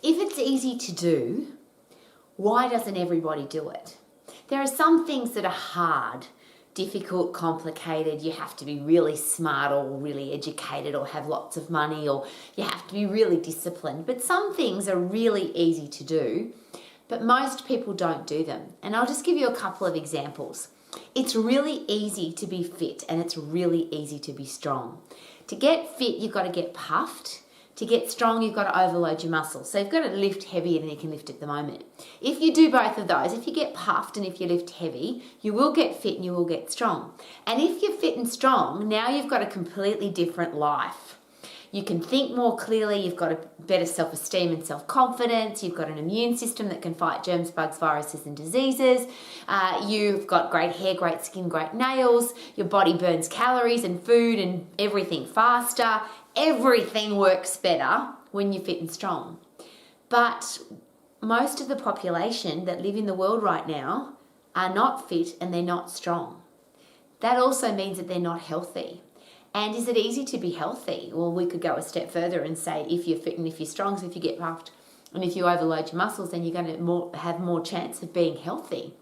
If it's easy to do, why doesn't everybody do it? There are some things that are hard, difficult, complicated. You have to be really smart or really educated or have lots of money, or you have to be really disciplined. But some things are really easy to do, but most people don't do them. And I'll just give you a couple of examples. It's really easy to be fit, and it's really easy to be strong. To get fit, you've got to get puffed. To get strong, you've got to overload your muscles. So you've got to lift heavier than you can lift at the moment. If you do both of those, if you get puffed and if you lift heavy, you will get fit and you will get strong. And if you're fit and strong, now you've got a completely different life. You can think more clearly, you've got a better self-esteem and self-confidence, you've got an immune system that can fight germs, bugs, viruses and diseases, you've got great hair, great skin, great nails, your body burns calories and food and everything faster. Everything works better when you're fit and strong. But most of the population that live in the world right now are not fit and they're not strong. That also means that they're not healthy. And is it easy to be healthy? Well, we could go a step further and say if you're fit and if you're strong, so if you get puffed and if you overload your muscles, then you're going to have more chance of being healthy.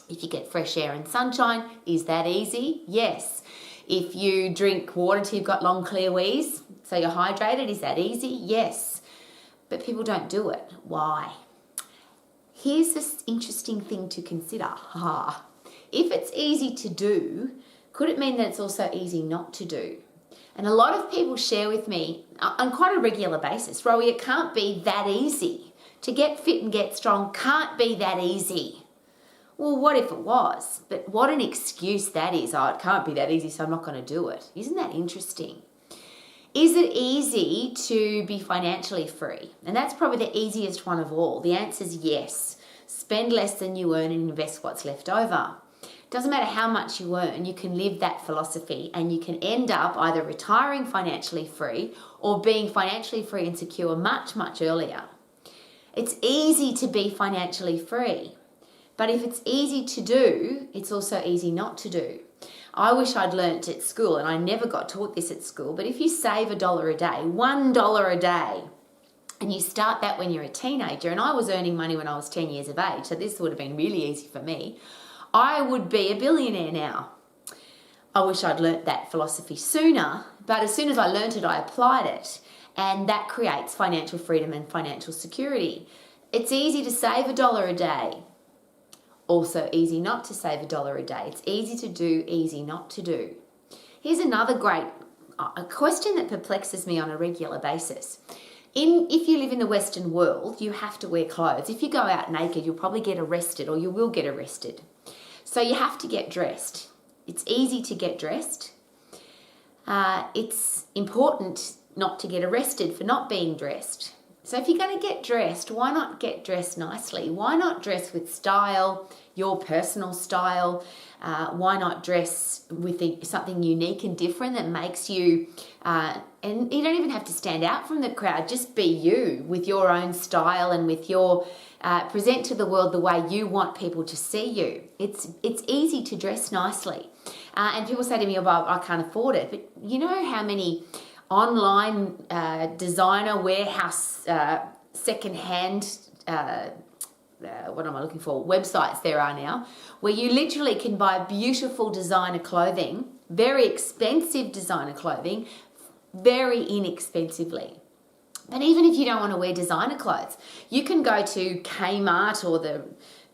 If you get fresh air and sunshine, is that easy? Yes. If you drink water till you've got long, clear wheeze, so you're hydrated, is that easy? Yes. But people don't do it. Why? Here's this interesting thing to consider. If it's easy to do, could it mean that it's also easy not to do? And a lot of people share with me on quite a regular basis, Rowie, it can't be that easy. To get fit and get strong can't be that easy. Well, what if it was? But what an excuse that is. Oh, it can't be that easy, so I'm not going to do it. Isn't that interesting? Is it easy to be financially free? And that's probably the easiest one of all. The answer is yes. Spend less than you earn and invest what's left over. Doesn't matter how much you earn, you can live that philosophy and you can end up either retiring financially free or being financially free and secure much, much earlier. It's easy to be financially free. But if it's easy to do, it's also easy not to do. I wish I'd learnt at school, and I never got taught this at school, but if you save $1 a day, $1 a day, and you start that when you're a teenager, and I was earning money when I was 10 years of age, so this would have been really easy for me, I would be a billionaire now. I wish I'd learnt that philosophy sooner, but as soon as I learnt it, I applied it, and that creates financial freedom and financial security. It's easy to save $1 a day. Also easy not to save $1 a day. It's easy to do, easy not to do. Here's another great question that perplexes me on a regular basis. If you live in the Western world, you have to wear clothes. If you go out naked, you'll probably get arrested, or you will get arrested. So you have to get dressed. It's easy to get dressed. It's important not to get arrested for not being dressed. So if you're going to get dressed, why not get dressed nicely? Why not dress with style, your personal style? Why not dress with something unique and different that makes you, and you don't even have to stand out from the crowd, just be you with your own style and with your, present to the world the way you want people to see you. It's easy to dress nicely. And people say to me, oh, I can't afford it. But you know how many online designer warehouse second-hand websites there are now, where you literally can buy beautiful designer clothing, very expensive designer clothing, very inexpensively. But even if you don't want to wear designer clothes, you can go to Kmart or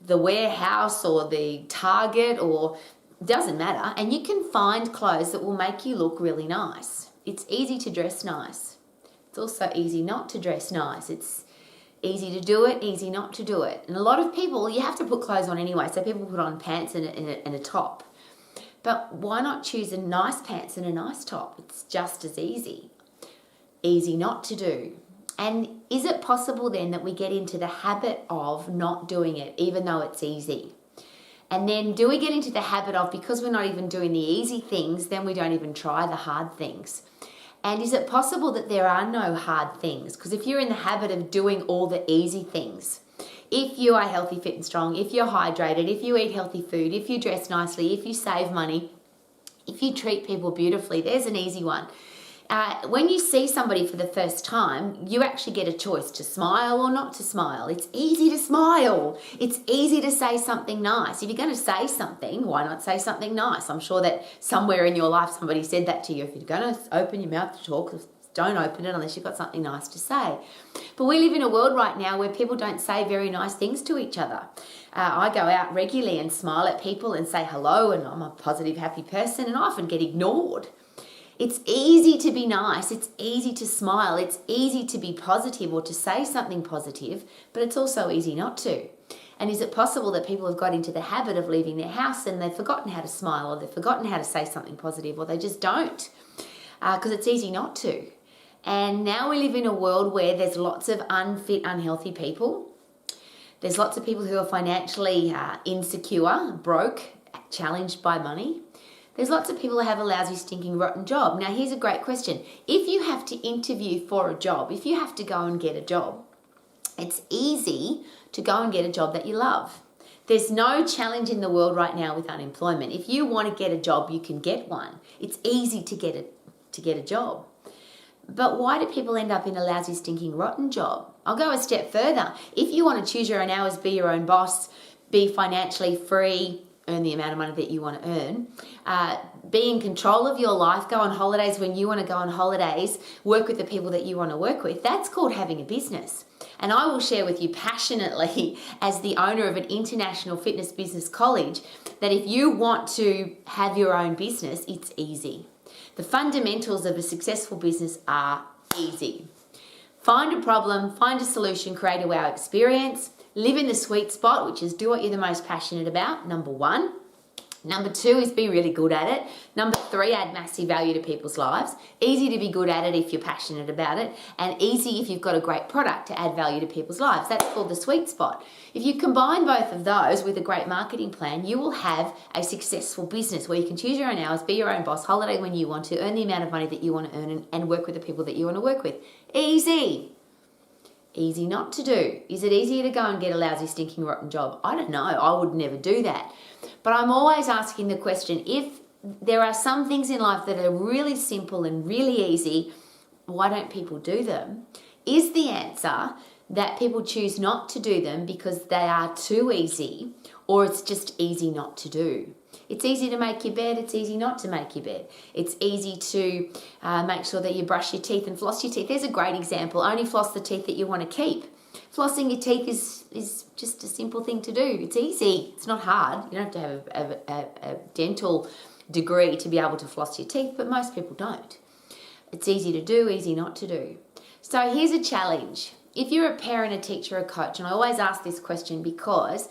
the warehouse or the Target, or doesn't matter, and you can find clothes that will make you look really nice. It's easy to dress nice. It's also easy not to dress nice. It's easy to do it, easy not to do it. And a lot of people, you have to put clothes on anyway, so people put on pants and a top. But why not choose a nice pants and a nice top? It's just as easy. Easy not to do. And is it possible then that we get into the habit of not doing it, even though it's easy? And then do we get into the habit of, because we're not even doing the easy things, then we don't even try the hard things? And is it possible that there are no hard things? Because if you're in the habit of doing all the easy things, if you are healthy, fit and strong, if you're hydrated, if you eat healthy food, if you dress nicely, if you save money, if you treat people beautifully, there's an easy one. When you see somebody for the first time, you actually get a choice to smile or not to smile. It's easy to smile. It's easy to say something nice. If you're going to say something, why not say something nice? I'm sure that somewhere in your life somebody said that to you. If you're going to open your mouth to talk, don't open it unless you've got something nice to say. But we live in a world right now where people don't say very nice things to each other. I go out regularly and smile at people and say hello, and I'm a positive, happy person, and I often get ignored. It's easy to be nice, it's easy to smile, it's easy to be positive or to say something positive, but it's also easy not to. And is it possible that people have got into the habit of leaving their house and they've forgotten how to smile, or they've forgotten how to say something positive, or they just don't, because it's easy not to. And now we live in a world where there's lots of unfit, unhealthy people. There's lots of people who are financially insecure, broke, challenged by money. There's lots of people who have a lousy, stinking, rotten job. Now, here's a great question. If you have to interview for a job, if you have to go and get a job, it's easy to go and get a job that you love. There's no challenge in the world right now with unemployment. If you want to get a job, you can get one. It's easy to get a job. But why do people end up in a lousy, stinking, rotten job? I'll go a step further. If you want to choose your own hours, be your own boss, be financially free, earn the amount of money that you want to earn, be in control of your life, go on holidays when you want to go on holidays, work with the people that you want to work with, that's called having a business. And I will share with you passionately, as the owner of an international fitness business college, that if you want to have your own business, it's easy. The fundamentals of a successful business are easy. Find a problem, find a solution, create a wow experience, live in the sweet spot, which is do what you're the most passionate about, number 1. Number 2 is be really good at it. Number 3, add massive value to people's lives. Easy to be good at it if you're passionate about it, and easy if you've got a great product to add value to people's lives. That's called the sweet spot. If you combine both of those with a great marketing plan, you will have a successful business where you can choose your own hours, be your own boss, holiday when you want to, earn the amount of money that you want to earn, and work with the people that you want to work with. Easy. Easy not to do. Is it easier to go and get a lousy, stinking, rotten job? I don't know. I would never do that. But I'm always asking the question, if there are some things in life that are really simple and really easy, why don't people do them? Is the answer that people choose not to do them because they are too easy, or it's just easy not to do? It's easy to make your bed, it's easy not to make your bed. It's easy to make sure that you brush your teeth and floss your teeth. There's a great example. Only floss the teeth that you want to keep. Flossing your teeth is just a simple thing to do. It's easy. It's not hard. You don't have to have a dental degree to be able to floss your teeth, but most people don't. It's easy to do, easy not to do. So here's a challenge. If you're a parent, a teacher, a coach, and I always ask this question because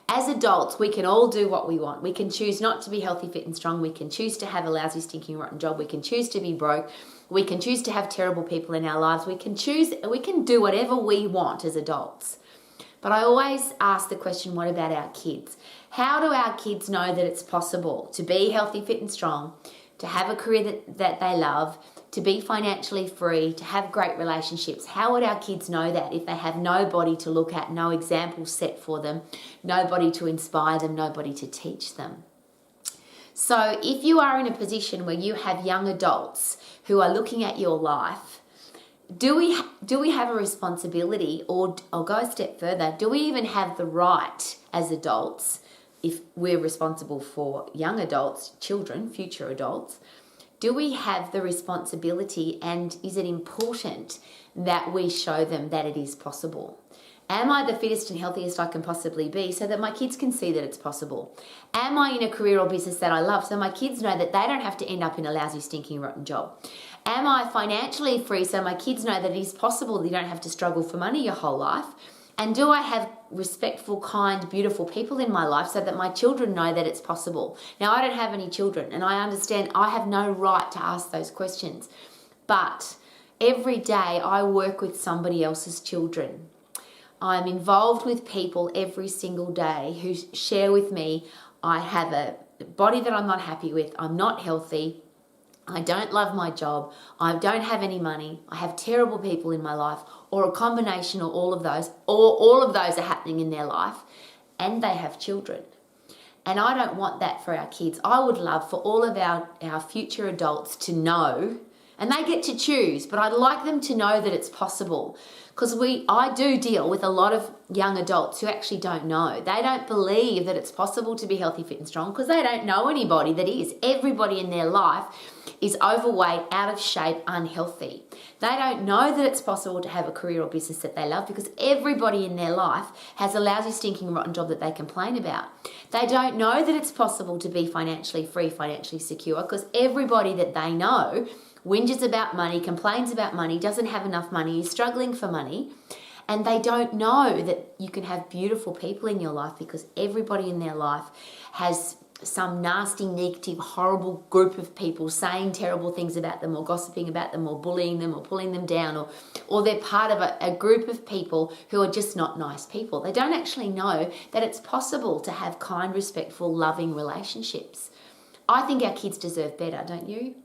as adults, we can all do what we want. We can choose not to be healthy, fit, and strong. We can choose to have a lousy, stinking, rotten job. We can choose to be broke. We can choose to have terrible people in our lives. We can do whatever we want as adults. But I always ask the question, what about our kids? How do our kids know that it's possible to be healthy, fit, and strong, to have a career that they love, to be financially free, to have great relationships? How would our kids know that if they have nobody to look at, no example set for them, nobody to inspire them, nobody to teach them? So if you are in a position where you have young adults who are looking at your life, do we have a responsibility, or I'll go a step further, do we even have the right as adults, if we're responsible for young adults, children, future adults, do we have the responsibility, and is it important that we show them that it is possible? Am I the fittest and healthiest I can possibly be so that my kids can see that it's possible? Am I in a career or business that I love so my kids know that they don't have to end up in a lousy, stinking, rotten job? Am I financially free so my kids know that it is possible that you don't have to struggle for money your whole life? And do I have respectful, kind, beautiful people in my life so that my children know that it's possible? Now, I don't have any children, and I understand I have no right to ask those questions. But every day I work with somebody else's children. I'm involved with people every single day who share with me, I have a body that I'm not happy with, I'm not healthy, I don't love my job, I don't have any money, I have terrible people in my life, or a combination of all of those, or all of those are happening in their life, and they have children. And I don't want that for our kids. I would love for all of our future adults to know And they get to choose, but I'd like them to know that it's possible. Because I do deal with a lot of young adults who actually don't know. They don't believe that it's possible to be healthy, fit and strong because they don't know anybody that is. Everybody in their life is overweight, out of shape, unhealthy. They don't know that it's possible to have a career or business that they love because everybody in their life has a lousy, stinking, rotten job that they complain about. They don't know that it's possible to be financially free, financially secure because everybody that they know whinges about money, complains about money, doesn't have enough money, is struggling for money. And they don't know that you can have beautiful people in your life because everybody in their life has some nasty, negative, horrible group of people saying terrible things about them or gossiping about them or bullying them or pulling them down or they're part of a group of people who are just not nice people. They don't actually know that it's possible to have kind, respectful, loving relationships. I think our kids deserve better, don't you?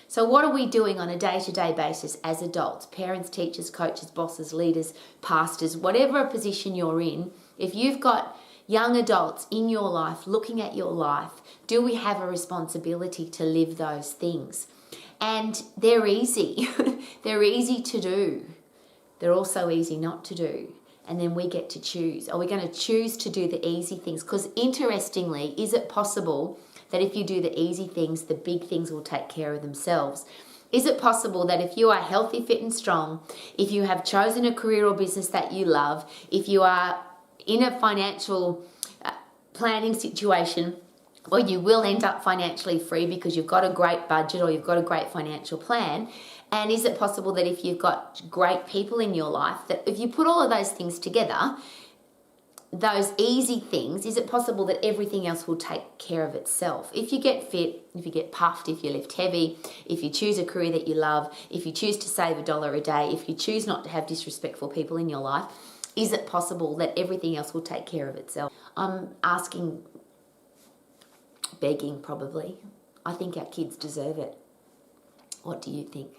So what are we doing on a day-to-day basis as adults, parents, teachers, coaches, bosses, leaders, pastors, whatever position you're in? If you've got young adults in your life, looking at your life, do we have a responsibility to live those things? And they're easy. They're easy to do. They're also easy not to do. And then we get to choose. Are we going to choose to do the easy things? Because interestingly, is it possible that if you do the easy things, the big things will take care of themselves? Is it possible that if you are healthy, fit and strong, if you have chosen a career or business that you love, if you are in a financial planning situation where you will end up financially free because you've got a great budget or you've got a great financial plan, and is it possible that if you've got great people in your life, that if you put all of those things together, those easy things, is it possible that everything else will take care of itself? If you get fit, if you get puffed, if you lift heavy, if you choose a career that you love, if you choose to save $1 a day, if you choose not to have disrespectful people in your life, is it possible that everything else will take care of itself? I'm asking, begging probably. I think our kids deserve it. What do you think?